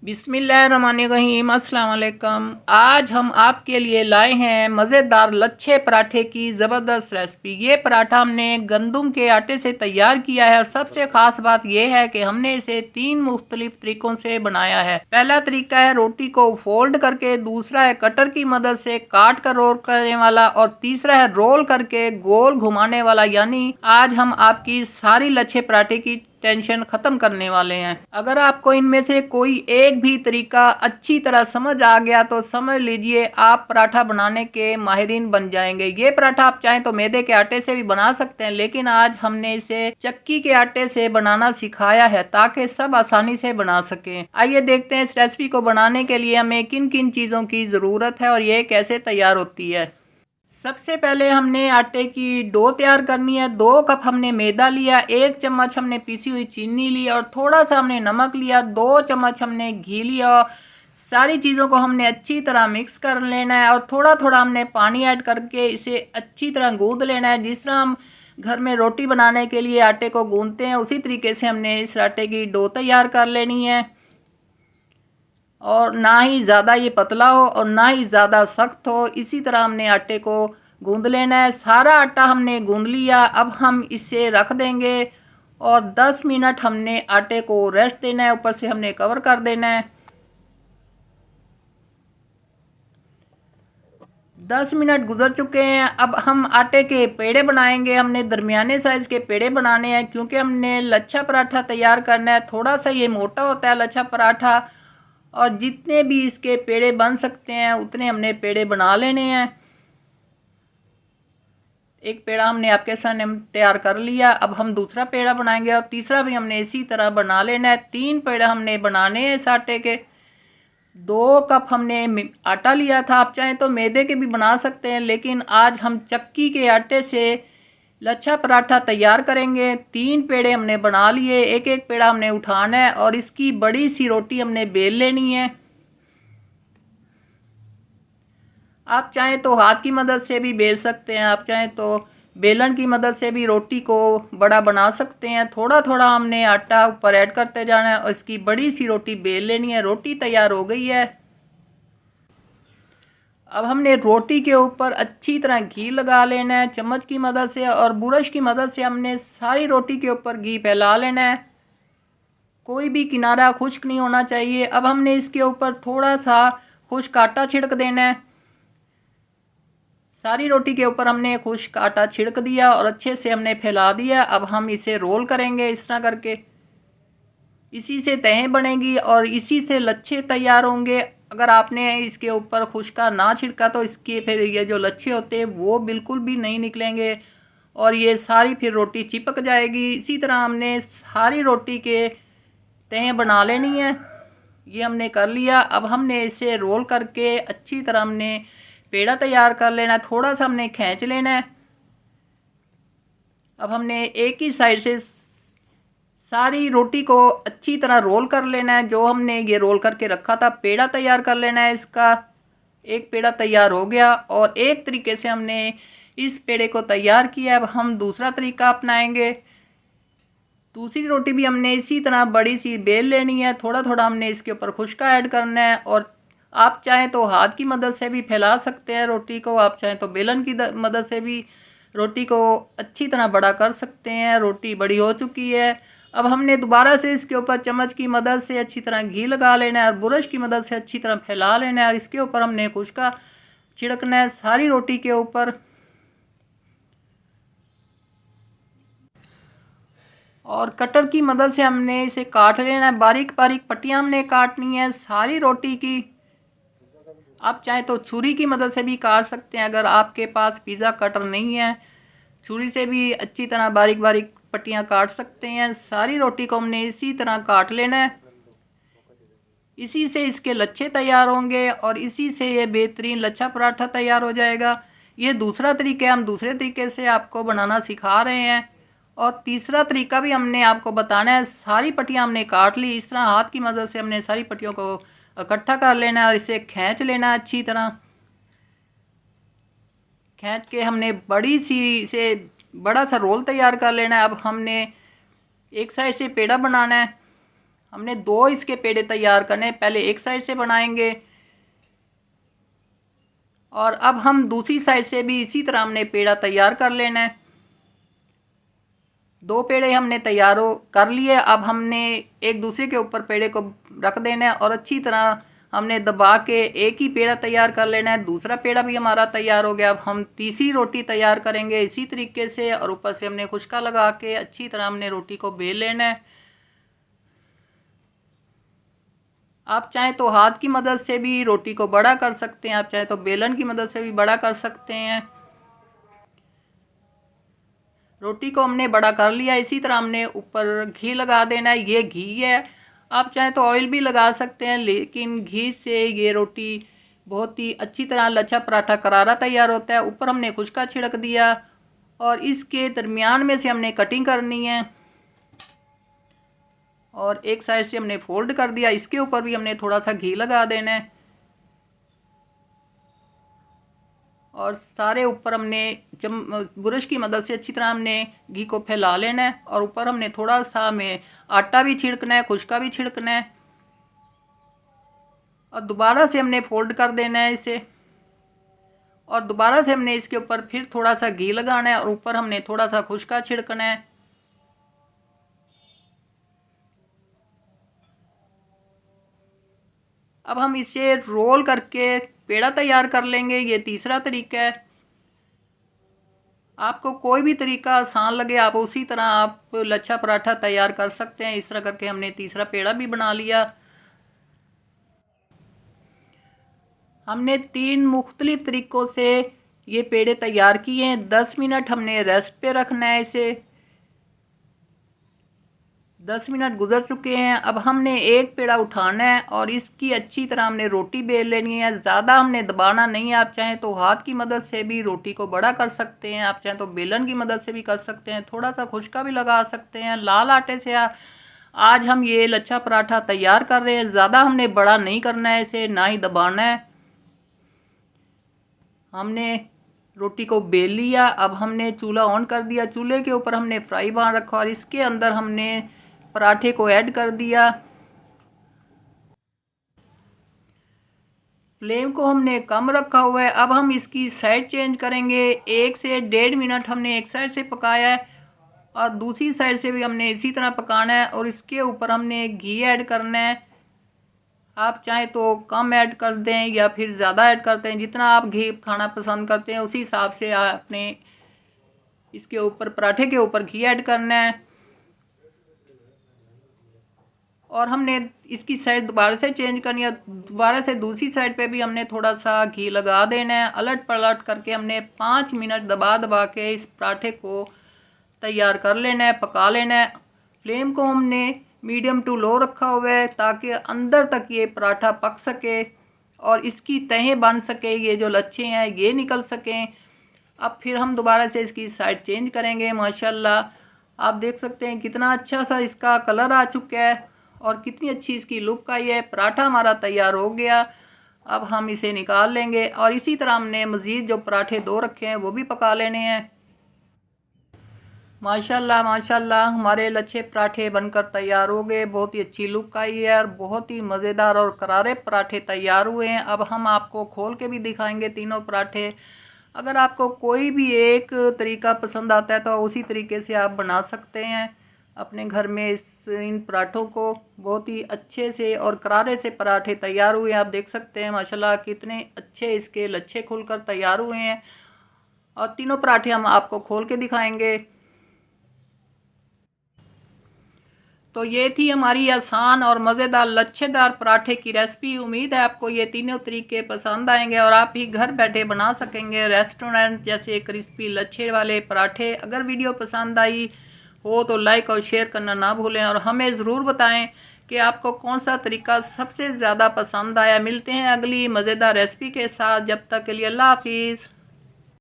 बिस्मिल्लाहिर्रहमानिर्रहीम अस्सलाम वालेकुम। आज हम आपके लिए लाए हैं मज़ेदार लच्छे पराठे की ज़बरदस्त रेसिपी। ये पराठा हमने गंदम के आटे से तैयार किया है और सबसे ख़ास बात यह है कि हमने इसे 3 मुख्तलिफ तरीक़ों से बनाया है। पहला तरीका है रोटी को फोल्ड करके, दूसरा है कटर की मदद से काट कर रोल करने वाला और तीसरा है रोल करके गोल घुमाने वाला। यानी आज हम आपकी सारी लच्छे पराठे की टेंशन ख़त्म करने वाले हैं। अगर आपको इनमें से कोई एक भी तरीका अच्छी तरह समझ आ गया तो समझ लीजिए आप पराठा बनाने के माहिरीन बन जाएंगे। ये पराठा आप चाहें तो मैदे के आटे से भी बना सकते हैं, लेकिन आज हमने इसे चक्की के आटे से बनाना सिखाया है ताकि सब आसानी से बना सकें। आइए देखते हैं इस रेसिपी को बनाने के लिए हमें किन किन चीज़ों की ज़रूरत है और ये कैसे तैयार होती है। सबसे पहले हमने आटे की डो तैयार करनी है। 2 कप हमने मैदा लिया, 1 चम्मच हमने पीसी हुई चीनी ली और थोड़ा सा हमने नमक लिया, 2 चम्मच हमने घी लिया। सारी चीज़ों को हमने अच्छी तरह मिक्स कर लेना है और थोड़ा थोड़ा हमने पानी ऐड करके इसे अच्छी तरह गूंद लेना है। जिस तरह हम घर में रोटी बनाने के लिए आटे को गूंदते हैं उसी तरीके से हमने इस आटे की डो तैयार कर लेनी है। और ना ही ज़्यादा ये पतला हो और ना ही ज़्यादा सख्त हो, इसी तरह हमने आटे को गूंद लेना है। सारा आटा हमने गूंद लिया। अब हम इसे रख देंगे और 10 मिनट हमने आटे को रेस्ट देना है। ऊपर से हमने कवर कर देना है। 10 मिनट गुजर चुके हैं। अब हम आटे के पेड़े बनाएंगे। हमने दरमियाने साइज़ के पेड़े बनाने हैं क्योंकि हमने लच्छा पराठा तैयार करना है। थोड़ा सा ये मोटा होता है लच्छा पराठा और जितने भी इसके पेड़े बन सकते हैं उतने हमने पेड़े बना लेने हैं। एक पेड़ा हमने आपके सामने तैयार कर लिया। अब हम दूसरा पेड़ा बनाएंगे और तीसरा भी हमने इसी तरह बना लेना है। 3 पेड़ा हमने बनाने हैं इस आटे के। 2 कप हमने आटा लिया था, आप चाहें तो मैदे के भी बना सकते हैं, लेकिन आज हम चक्की के आटे से लच्छा पराठा तैयार करेंगे। 3 पेड़े हमने बना लिए, एक एक पेड़ा हमने उठाना है और इसकी बड़ी सी रोटी हमने बेल लेनी है। आप चाहें तो हाथ की मदद से भी बेल सकते हैं, आप चाहें तो बेलन की मदद से भी रोटी को बड़ा बना सकते हैं। थोड़ा थोड़ा हमने आटा ऊपर ऐड करते जाना है और इसकी बड़ी सी रोटी बेल लेनी है। रोटी तैयार हो गई है। अब हमने रोटी के ऊपर अच्छी तरह घी लगा लेना है चम्मच की मदद से और बुरश की मदद से हमने सारी रोटी के ऊपर घी फैला लेना है। कोई भी किनारा खुश्क नहीं होना चाहिए। अब हमने इसके ऊपर थोड़ा सा खुश्क आटा छिड़क देना है। सारी रोटी के ऊपर हमने खुश्क आटा छिड़क दिया और अच्छे से हमने फैला दिया। अब हम इसे रोल करेंगे इस तरह करके। इसी से तहें बनेगी और इसी से लच्छे तैयार होंगे। अगर आपने इसके ऊपर खुश्का ना छिड़का तो इसके फिर ये जो लच्छे होते हैं वो बिल्कुल भी नहीं निकलेंगे और ये सारी फिर रोटी चिपक जाएगी। इसी तरह हमने सारी रोटी के तहें बना लेनी है। ये हमने कर लिया। अब हमने इसे रोल करके अच्छी तरह हमने पेड़ा तैयार कर लेना है। थोड़ा सा हमने खींच लेना है। अब हमने एक ही साइड से सारी रोटी को अच्छी तरह रोल कर लेना है। जो हमने ये रोल करके रखा था पेड़ा तैयार कर लेना है। इसका एक पेड़ा तैयार हो गया और एक तरीके से हमने इस पेड़े को तैयार किया। अब हम दूसरा तरीका अपनाएंगे। दूसरी रोटी भी हमने इसी तरह बड़ी सी बेल लेनी है। थोड़ा थोड़ा हमने इसके ऊपर खुश्का ऐड करना है और आप चाहें तो हाथ की मदद से भी फैला सकते हैं रोटी को, आप चाहें तो बेलन की मदद से भी रोटी को अच्छी तरह बड़ा कर सकते हैं। रोटी बड़ी हो चुकी है। अब हमने दोबारा से इसके ऊपर चम्मच की मदद से अच्छी तरह घी लगा लेना है और बुरश की मदद से अच्छी तरह फैला लेना है और इसके ऊपर हमने खुश्का छिड़कना है सारी रोटी के ऊपर। और कटर की मदद से हमने इसे काट लेना है। बारीक बारीक पट्टियाँ हमने काटनी है सारी रोटी की। आप चाहें तो छुरी की मदद से भी काट सकते हैं। अगर आपके पास पिज़्ज़ा कटर नहीं है, छुरी से भी अच्छी तरह बारीक बारीक पट्टियाँ काट सकते हैं। सारी रोटी को हमने इसी तरह काट लेना है। इसी से इसके लच्छे तैयार होंगे और इसी से ये बेहतरीन लच्छा पराठा तैयार हो जाएगा। ये दूसरा तरीका है, हम दूसरे तरीके से आपको बनाना सिखा रहे हैं। और तीसरा तरीका भी हमने आपको बताना है। सारी पट्टियाँ हमने काट ली। इस तरह हाथ की मदद से हमने सारी पट्टियों को इकट्ठा कर लेना है और इसे खींच लेना है अच्छी तरह। खींच के हमने बड़ी सी से बड़ा सा रोल तैयार कर लेना है। अब हमने एक साइड से पेड़ा बनाना है हमने 2 इसके पेड़े तैयार करने, पहले एक साइड से बनाएंगे और अब हम दूसरी साइड से भी इसी तरह हमने पेड़ा तैयार कर लेना है। 2 पेड़े हमने तैयार कर लिए। अब हमने एक दूसरे के ऊपर पेड़े को रख देना है और अच्छी तरह हमने दबा के एक ही पेड़ा तैयार कर लेना है। दूसरा पेड़ा भी हमारा तैयार हो गया। अब हम तीसरी रोटी तैयार करेंगे इसी तरीके से और ऊपर से हमने खुशका लगा के अच्छी तरह हमने रोटी को बेल लेना है। आप चाहें तो हाथ की मदद से भी रोटी को बड़ा कर सकते हैं, आप चाहें तो बेलन की मदद से भी बड़ा कर सकते हैं। रोटी को हमने बड़ा कर लिया। इसी तरह हमने ऊपर घी लगा देना है। ये घी है, आप चाहें तो ऑयल भी लगा सकते हैं, लेकिन घी से ये रोटी बहुत ही अच्छी तरह लच्छा पराठा करारा तैयार होता है। ऊपर हमने खुशका छिड़क दिया और इसके दरमियान में से हमने कटिंग करनी है और एक साइड से हमने फोल्ड कर दिया। इसके ऊपर भी हमने थोड़ा सा घी लगा देना है और सारे ऊपर हमने ब्रश की मदद से अच्छी तरह हमने घी को फैला लेना है और ऊपर हमने थोड़ा सा हमें आटा भी छिड़कना है, खुशका भी छिड़कना है और दोबारा से हमने फोल्ड कर देना है इसे और दोबारा से हमने इसके ऊपर फिर थोड़ा सा घी लगाना है और ऊपर हमने थोड़ा सा खुशका छिड़कना है। अब हम इसे रोल करके पेड़ा तैयार कर लेंगे। ये तीसरा तरीका है। आपको कोई भी तरीका आसान लगे आप उसी तरह आप लच्छा पराठा तैयार कर सकते हैं। इस तरह करके हमने तीसरा पेड़ा भी बना लिया। हमने 3 मुख्तलिफ तरीक़ों से ये पेड़े तैयार किए हैं। 10 मिनट हमने रेस्ट पे रखना है इसे। 10 मिनट गुजर चुके हैं। अब हमने एक पेड़ा उठाना है और इसकी अच्छी तरह हमने रोटी बेल लेनी है। ज़्यादा हमने दबाना नहीं है। आप चाहें तो हाथ की मदद से भी रोटी को बड़ा कर सकते हैं, आप चाहें तो बेलन की मदद से भी कर सकते हैं, थोड़ा सा खुशका भी लगा सकते हैं। लाल आटे से आज हम ये लच्छा पराठा तैयार कर रहे हैं। ज़्यादा हमने बड़ा नहीं करना है इसे, ना ही दबाना है। हमने रोटी को बेल लिया। अब हमने चूल्हा ऑन कर दिया। चूल्हे के ऊपर हमने फ्राई पैन रखा और इसके अंदर हमने पराठे को ऐड कर दिया। फ्लेम को हमने कम रखा हुआ है। अब हम इसकी साइड चेंज करेंगे। 1 से 1.5 मिनट हमने एक साइड से पकाया है और दूसरी साइड से भी हमने इसी तरह पकाना है और इसके ऊपर हमने घी ऐड करना है। आप चाहें तो कम ऐड कर दें या फिर ज़्यादा ऐड करते हैं, जितना आप घी खाना पसंद करते हैं उसी हिसाब से आपने इसके ऊपर पराठे के ऊपर घी ऐड करना है। और हमने इसकी साइड दोबारा से चेंज करनी है। दोबारा से दूसरी साइड पे भी हमने थोड़ा सा घी लगा देना है। अलट पलट करके हमने 5 मिनट दबा दबा के इस पराठे को तैयार कर लेना है, पका लेना है। फ्लेम को हमने मीडियम टू लो रखा हुआ है ताकि अंदर तक ये पराठा पक सके और इसकी तहें बन सके, ये जो लच्छे हैं ये निकल सकें। अब फिर हम दोबारा से इसकी साइड चेंज करेंगे। माशाल्लाह आप देख सकते हैं कितना अच्छा सा इसका कलर आ चुका है और कितनी अच्छी इसकी लुक आई है। पराठा हमारा तैयार हो गया। अब हम इसे निकाल लेंगे और इसी तरह हमने मज़ीद जो पराठे 2 रखे हैं वो भी पका लेने हैं। माशाल्लाह माशाल्लाह हमारे लच्छे पराठे बनकर तैयार हो गए। बहुत ही अच्छी लुक आई है और बहुत ही मज़ेदार और करारे पराठे तैयार हुए हैं। अब हम आपको खोल के भी दिखाएंगे तीनों पराठे। अगर आपको कोई भी एक तरीका पसंद आता है तो उसी तरीके से आप बना सकते हैं अपने घर में इन पराठों को। बहुत ही अच्छे से और करारे से पराठे तैयार हुए हैं। आप देख सकते हैं माशाल्लाह कितने अच्छे इसके लच्छे खुलकर तैयार हुए हैं और तीनों पराठे हम आपको खोल के दिखाएंगे। तो ये थी हमारी आसान और मज़ेदार लच्छेदार पराठे की रेसिपी। उम्मीद है आपको ये तीनों तरीके पसंद आएंगे और आप ही घर बैठे बना सकेंगे रेस्टोरेंट जैसे क्रिस्पी लच्छे वाले पराठे। अगर वीडियो पसंद आई हो तो लाइक और शेयर करना ना भूलें और हमें ज़रूर बताएं कि आपको कौन सा तरीका सबसे ज़्यादा पसंद आया। मिलते हैं अगली मज़ेदार रेसिपी के साथ। जब तक के लिए अल्लाह हाफिज़।